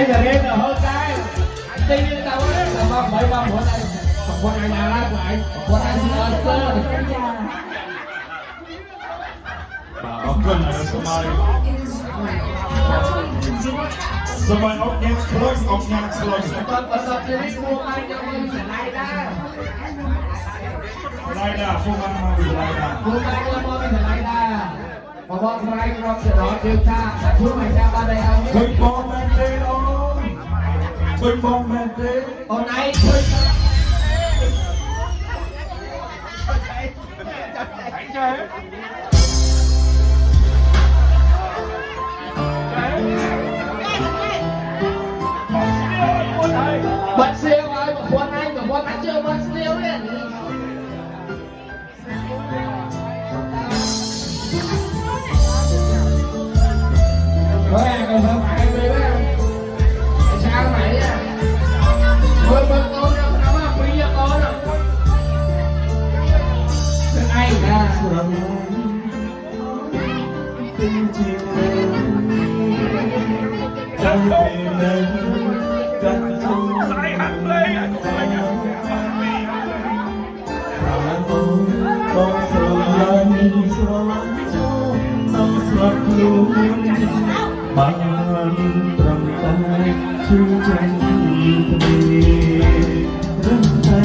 ai giờ game là hơn cái tuy nhiên đâu á là mong bởi mong bữa nay bữa nay nhà lá lại bữa nay sơ Oh goodness, somebody ốc nhạc close. Tập thì đi mua mai cho mình sẽ lại ra Lại ra, mua mai cho mình sẽ lại ra. Và bọn Frank Rock sẽ đó điều tra và chú mày ra ba đây không biết Big Bong Mandate on. Big Bong Mandate. hôm nay bật siêu ơi một quân anh chưa bật siêu đấy thôi à còn hơn phải đi đó sao mày á thôi bật con đâu đâu mà quý cho con đâu cái ai ra Tình chiều trong về nơi các thông con sầu lạnh gió sông sọt luôn bằng trầm tay chưa tranh về rất tay